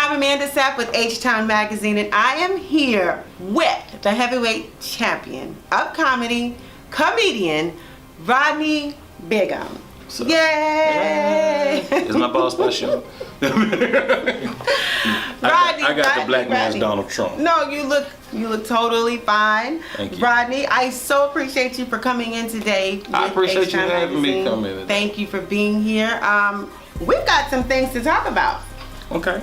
I'm Amanda Sapp with HTOWN magazine, and I am here with the heavyweight champion of comedy, comedian, Rodney Bigham. So, Yay! Is my boss special? I got the black man's Donald Trump. No, you look totally fine. Thank you. Rodney, I so appreciate you for coming in today. I appreciate you HTOWN having me magazine. come in. Thank you for being here. We've got some things to talk about. Okay.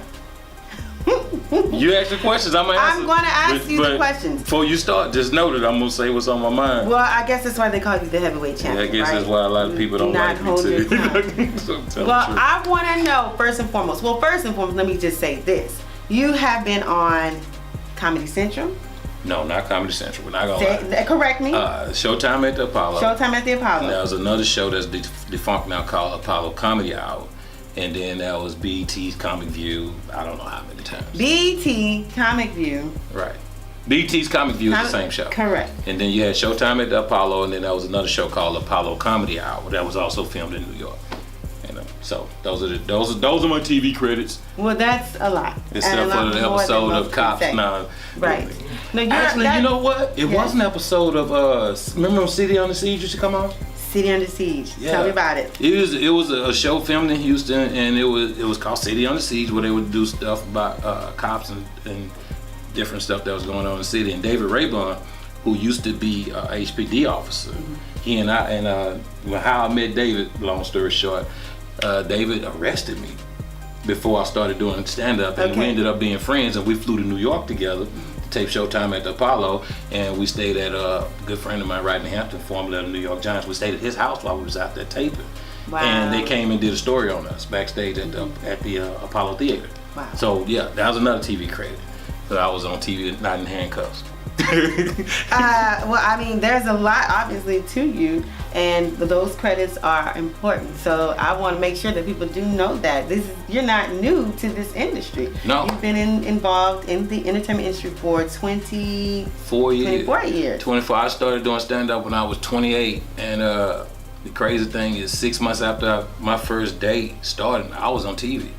You ask the questions, I'm gonna answer. I'm going to ask you the questions. Before you start, just know that I'm gonna say what's on my mind. Well, I guess that's why they call you the heavyweight champion. Yeah, I guess right? that's why a lot of people don't Not like me hold your too. tongue. So Well, I want to know first and foremost. Well, first and foremost, let me just say this: you have been on Comedy Central. No, not Comedy Central. We're not gonna lie. Correct me. Showtime at the Apollo. Showtime at the Apollo. There was another show that's defunct now called Apollo Comedy Hour. And then that was BET's Comic View, I don't know how many times. BET Comic View. Right. BET's Comic View is the same show. Correct. And then you had Showtime at the Apollo, and then there was another show called Apollo Comedy Hour that was also filmed in New York. So those are my TV credits. Well, that's a lot. Except for the episode of Cops. Nah, right. No, actually, you know what? It was an episode of remember when City on the Siege used to come on? City Under Siege. Yeah. Tell me about it. It was a show filmed in Houston, and it was called City Under Siege, where they would do stuff about cops and different stuff that was going on in the city. And David Rayburn, who used to be a HPD officer, he and how I met David, long story short, David arrested me before I started doing stand-up, and we ended up being friends, and we flew to New York together. Tape Showtime at the Apollo, and we stayed at a good friend of mine, Rodney Hampton, formerly of the New York Giants. We stayed at his house while we was out there taping. Wow. And they came and did a story on us backstage at the Apollo Theater. Wow. So yeah, that was another TV credit. So I was on TV, not in handcuffs. Well, I mean, there's a lot obviously to you, and those credits are important. So I want to make sure that people do know that you're not new to this industry. No. You've been involved in the entertainment industry for 24 years. 24. I started doing stand-up when I was 28, and the crazy thing is 6 months after my first date started, I was on TV.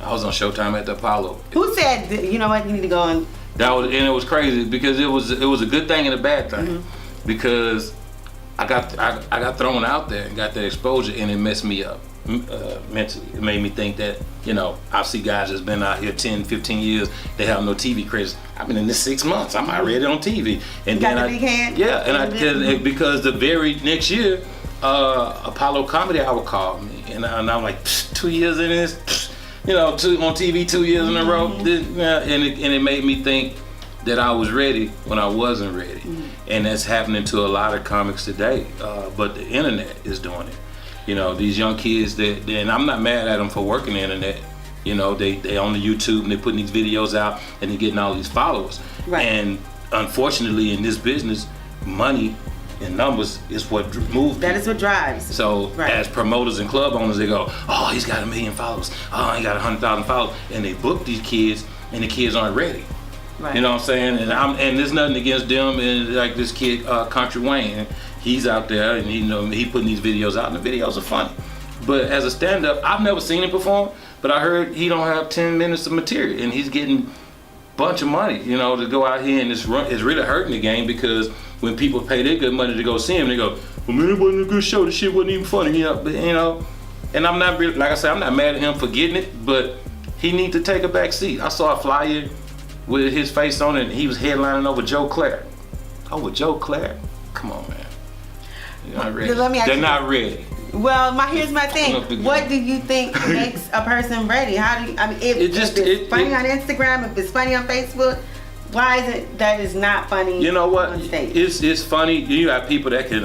I was on Showtime at the Apollo. Who said, you know what, you need to go on? And it was crazy because it was a good thing and a bad thing, because I got thrown out there and got that exposure, and it messed me up mentally. It made me think that, I see guys that's been out here 10, 15 years, they have no TV credits. I've been in this 6 months. I'm already on TV. And you got the big hand? Yeah, and because the very next year, Apollo Comedy Hour called me, and I'm like, 2 years in this. On TV 2 years in a row, and it made me think that I was ready when I wasn't ready, and that's happening to a lot of comics today. But the internet is doing it. These young kids and I'm not mad at them for working the internet. They on the YouTube and they're putting these videos out and they're getting all these followers. Right. And unfortunately, in this business, money and numbers is what moves. That is what drives. So as promoters and club owners, they go, oh, he's got 1 million followers. Oh, he got 100,000 followers, and they book these kids, and the kids aren't ready. Right. You know what I'm saying? And there's nothing against them. And like this kid, Country Wayne, he's out there, and he putting these videos out, and the videos are funny. But as a stand-up, I've never seen him perform, but I heard he don't have 10 minutes of material, and he's getting bunch of money, to go out here, and it's really hurting the game, because when people pay their good money to go see him, they go, well, man, it wasn't a good show. The shit wasn't even funny. But and I'm not really, like I said, I'm not mad at him for getting it, but he needs to take a back seat. I saw a flyer with his face on it, and he was headlining over Joe Clair. Over Joe Clair? Come on, man. You're not ready. They're not ready. Well, here's my thing. What do you think makes a person ready? If it's funny on Instagram, if it's funny on Facebook, why is it that is not funny? You know what? On stage? It's funny. You have people that can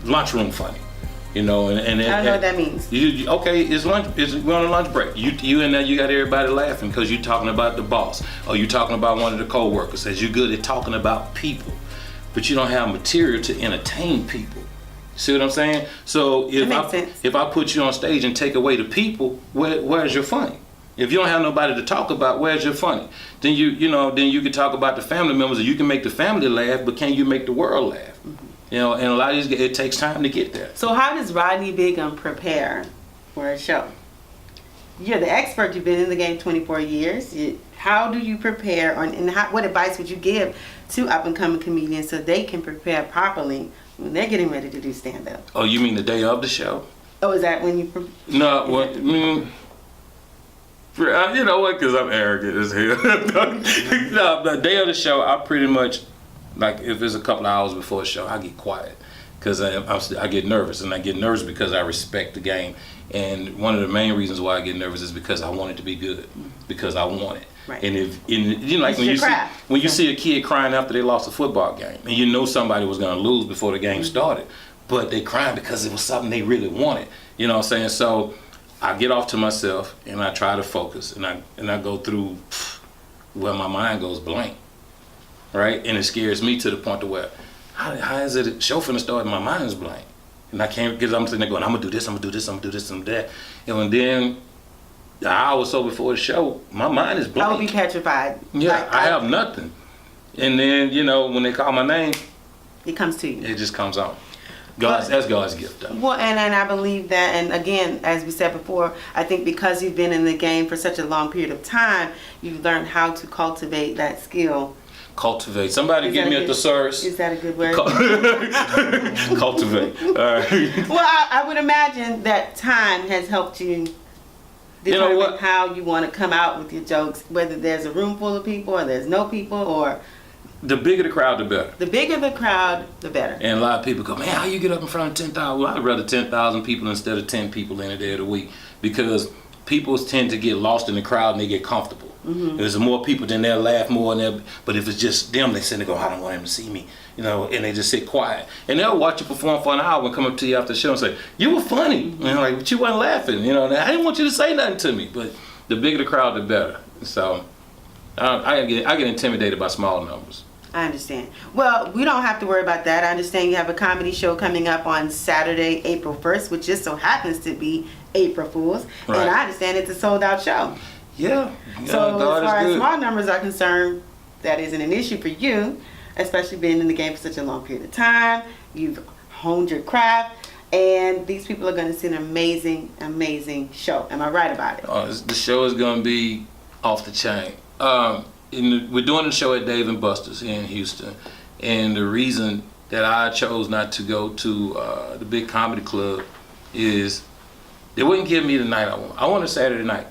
lunchroom funny. And I don't know what that means. It's lunch. We're on a lunch break. You in there, you got everybody laughing because you're talking about the boss, or you're talking about one of the co-workers. As you're good at talking about people, but you don't have material to entertain people. See what I'm saying? So if I put you on stage and take away the people, where's your funny? If you don't have nobody to talk about, where's your funny? Then you can talk about the family members, and you can make the family laugh, but can you make the world laugh? And a lot of these, it takes time to get there. So how does Rodney Bigham prepare for a show? you're the expert. You've been in the game 24 years. How do you prepare, and what advice would you give to up-and-coming comedians so they can prepare properly when they're getting ready to do stand-up? Oh, you mean the day of the show? Oh, is that when you... No, what? You know what? Because I'm arrogant as hell. No, the day of the show, I pretty much, like, if it's a couple of hours before the show, I get quiet. Because I get nervous, and I get nervous because I respect the game. And one of the main reasons why I get nervous is because I want it to be good, because I want it. Right. And you know, like when you see a kid crying after they lost a football game, and you know somebody was going to lose before the game started, but they crying because it was something they really wanted. You know what I'm saying? So I get off to myself and I try to focus, and I go through where my mind goes blank, right? And it scares me to the point to where how is it a show finna start and my mind is blank? And I can't, because I'm sitting there going, I'm gonna do this, I'm gonna do this, I'm gonna do this, and that. And then the hour or so before the show, my mind is blank. I would be petrified. Yeah, like, I have nothing. And then, you know, when they call my name, it comes to you. it just comes on. That's God's gift, though. Well, and I believe that, and again, as we said before, I think because you've been in the game for such a long period of time, you've learned how to cultivate that skill. Cultivate. Somebody give me a thesaurus. Is that a good word? Cultivate. All right. Well, I would imagine that time has helped you determine how you want to come out with your jokes, whether there's a room full of people or there's no people, or... The bigger the crowd, the better. The bigger the crowd, the better. And a lot of people go, man, how you get up in front of 10,000? Well, I'd rather 10,000 people instead of 10 people in a day of the week, because people tend to get lost in the crowd and they get comfortable. Mm-hmm. There's more people, then they'll laugh more, but if it's just them, they sit and go, I don't want him to see me, you know, and they just sit quiet. And they'll watch you perform for an hour and come up to you after the show and say, you were funny. And they're like, but you weren't laughing, you know, I didn't want you to say nothing to me. But the bigger the crowd, the better. So I get intimidated by small numbers. I understand. Well, we don't have to worry about that. I understand you have a comedy show coming up on Saturday, April 1st, which just so happens to be April Fools. Right. And I understand it's a sold-out show. Yeah. So as far as small numbers are concerned, that isn't an issue for you, especially being in the game for such a long period of time. You've honed your craft, and these people are going to see an amazing, amazing show. Am I right about it? The show is going to be off the chain. We're doing the show at Dave & Buster's here in Houston, and the reason that I chose not to go to the big comedy club is they wouldn't give me the night I want. I want a Saturday night,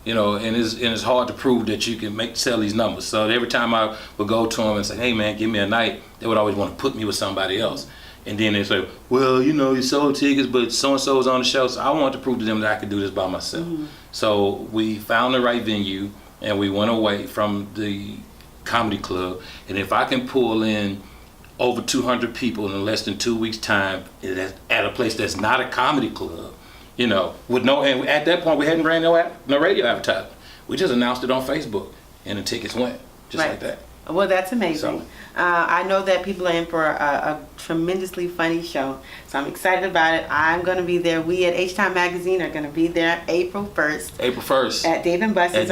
you know, and it's hard to prove that you can sell these numbers. So every time I would go to them and say, hey man, give me a night, they would always want to put me with somebody else. And then they say, well, you know, you sold tickets, but so-and-so is on the show. So I wanted to prove to them that I could do this by myself. Mm-hmm. So we found the right venue, and we went away from the comedy club. And if I can pull in over 200 people in less than 2 weeks' time at a place that's not a comedy club, you know, and at that point we hadn't ran no radio advertisement. We just announced it on Facebook, and the tickets went just like that. Well, that's amazing. So, I know that people are in for a tremendously funny show, so I'm excited about it. I'm going to be there. We at HTOWN Magazine are going to be there April 1st. April 1st. At Dave & Buster's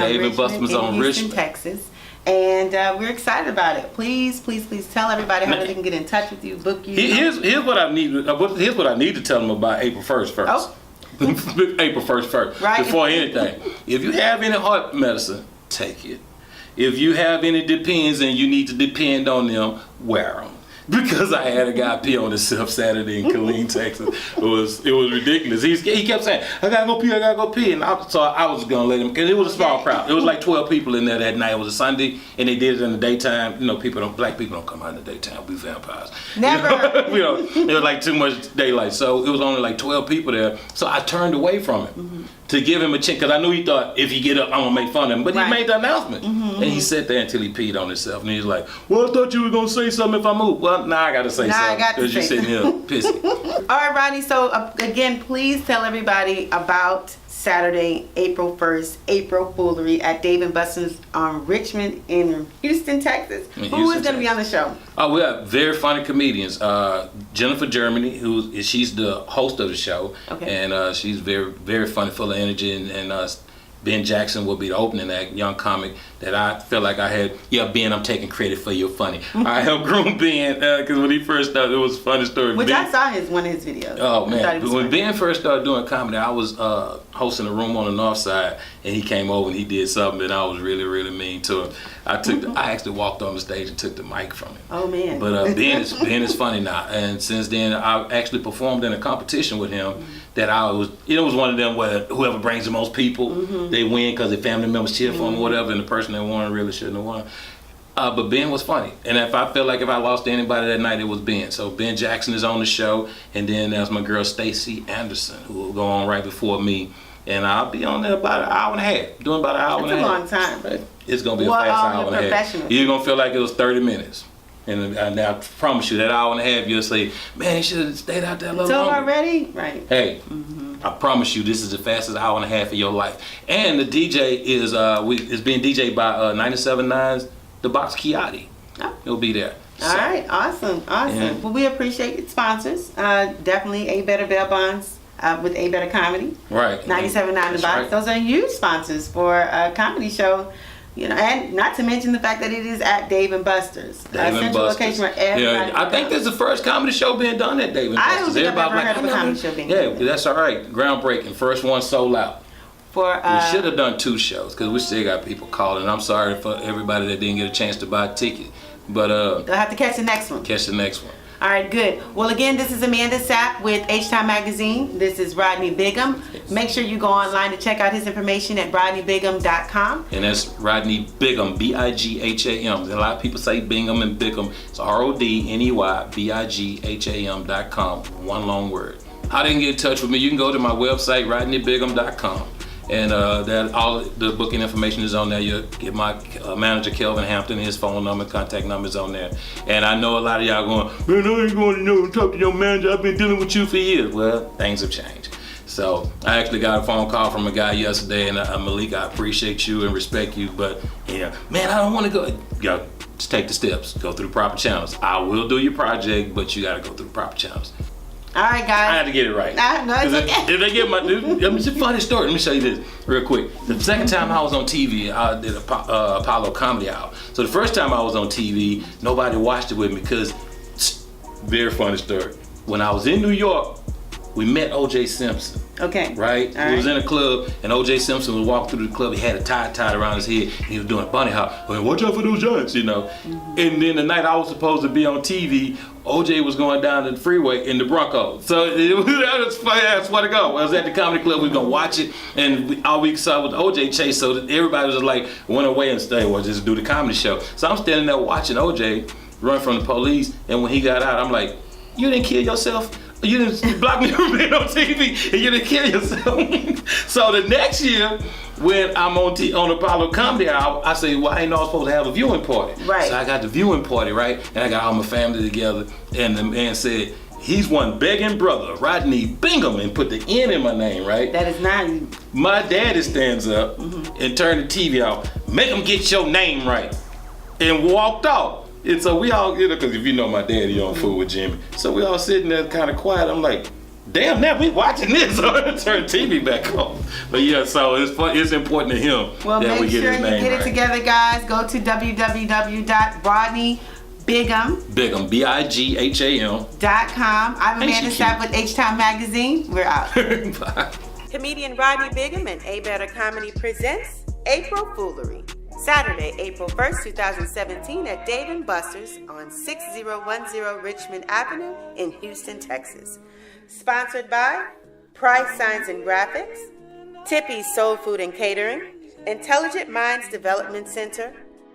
on Houston, Texas. And we're excited about it. Please, please, please tell everybody how they can get in touch with you, book you. Here's what I need. Here's what I need to tell them about April 1st first. Oh. April 1st first. Right. Before anything. If you have any heart medicine, take it. If you have any depends and you need to depend on them, wear them. Because I had a guy pee on himself Saturday in Killeen, Texas. It was ridiculous. He kept saying, I gotta go pee. And so I was gonna let him, because it was a small crowd. It was like 12 people in there that night. It was a Sunday, and they did it in the daytime. You know, black people don't come out in the daytime. We vampires. Never. You know, it was like too much daylight. So it was only like 12 people there. So I turned away from him to give him a chance, because I knew he thought if he get up, I'm gonna make fun of him. But he made the announcement, and he sat there until he peed on himself. And he was like, well, I thought you were gonna say something if I moved. Well, now I gotta say something, because you're sitting here pissing. All right, Rodney, so again, please tell everybody about Saturday, April 1st, April Foolery at Dave & Buster's on Richmond in Houston, Texas. Who is going to be on the show? We have very funny comedians. Jennifer Germany, she's the host of the show, and she's very, very funny, full of energy, and Ben Jackson will be the opening act, young comic that I felt like I had. Yeah, Ben, I'm taking credit for your funny. I helped groom Ben because when he first started, it was a funny story. Which Ben, I saw one of his videos. Oh man, when funny. Ben first started doing comedy, I was hosting a room on the north side, and he came over and he did something, and I was really, really mean to him. I actually walked on the stage and took the mic from him. Oh man. But Ben is funny now, and since then I actually performed in a competition with him. That it was one of them where whoever brings the most people, they win because their family members cheer for them or whatever, and the person that won really shouldn't have won. But Ben was funny, and if I felt like if I lost to anybody that night, it was Ben. So Ben Jackson is on the show, and then there's my girl Stacey Anderson, who will go on right before me, and I'll be on there about an hour and a half, doing about an hour and a half. That's a long time. Right? It's gonna be a fast hour and a half. You're gonna feel like it was 30 minutes. And I promise you, that hour and a half, you'll say, man, he should have stayed out there a little longer. So already? Right. Hey, I promise you, this is the fastest hour and a half of your life. And the DJ is being DJ'd by 97.9's The Box Chiati. Oh. He'll be there. So. All right, awesome. Yeah. Well, we appreciate your sponsors. Definitely A Better Bail Bonds with A Better Comedy. Right. 97.9 The Box. Right. Those are huge sponsors for a comedy show. You know, and not to mention the fact that it is at Dave and Buster's. Central location where everybody I think this is the first comedy show being done at Dave and Buster's. I don't think I've ever heard of a comedy show being done. Yeah, that's all right. Groundbreaking. First one sold out. We should have done 2 shows because we still got people calling. I'm sorry for everybody that didn't get a chance to buy a ticket. But they'll have to catch the next one. Catch the next one. All right, good. Well, again, this is Amanda Sapp with HTOWN Magazine. This is Rodney Bigham. Yes. Make sure you go online to check out his information at rodneybigham.com. And that's Rodney Bigham, Bigham. A lot of people say Bingham and Bigham. It's RODNEYBIGHAM.com. One long word. How they can get in touch with me, you can go to my website, rodneybigham.com. And that all the booking information is on there. You'll get my manager Kelvin Hampton, his phone number, contact number is on there. And I know a lot of y'all going, man, I ain't going to talk to your manager. I've been dealing with you for years. Well, things have changed. So I actually got a phone call from a guy yesterday, and Malik, I appreciate you and respect you, but man, I don't want to go. Just take the steps. Go through the proper channels. I will do your project, but you got to go through the proper channels. All right, guys. I had to get it right. No, it's okay. If they get it's a funny story. Let me show you this real quick. The second time I was on TV, I did Apollo Comedy Hour. So the first time I was on TV, nobody watched it with me because, very funny story. When I was in New York, we met O.J. Simpson. Okay. Right? He was in a club, and O.J. Simpson was walking through the club. He had a tie tied around his head, and he was doing a bunny hop. Well, watch out for those giants, And then the night I was supposed to be on TV, O.J. was going down the freeway in the Bronco. So that was funny. I swear to God. I was at the comedy club. We were going to watch it, and all we saw was the O.J. chase. So everybody was just like, went away and stayed. Well, just do the comedy show. So I'm standing there watching O.J. run from the police, and when he got out, I'm like, you didn't kill yourself? You didn't block me from being on TV, and you didn't kill yourself. So the next year, when I'm on Apollo Comedy Hour, I say, well, I ain't know I was supposed to have a viewing party. Right. So I got the viewing party, right? And I got all my family together, and the man said, he's one begging brother, Rodney Bigham, and put the N in my name, right? That is not. My daddy stands up and turned the TV off, make him get your name right, and walked off. And so we all, because if you know my daddy, you don't fool with Jimmy. So we all sitting there kind of quiet. I'm like, damn, now we watching this. So I turned TV back on. But yeah, so it's important to him that we get his name right. Well, make sure you get it together, guys. Go to www.rodneybigham.com. Bigham, Bigham.com. I'm Amanda Sapp with HTOWN Magazine. We're out. Bye. Comedian Rodney Bigham and A Better Comedy presents April Foolery. Saturday, April 1st, 2017 at Dave & Buster's on 6010 Richmond Avenue in Houston, Texas. Sponsored by Price Signs and Graphics, Tippy's Soul Food and Catering, Intelligent Minds Development Center,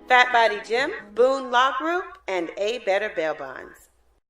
Fat Body Gym, Boone Law Group, and A Better Bail Bonds.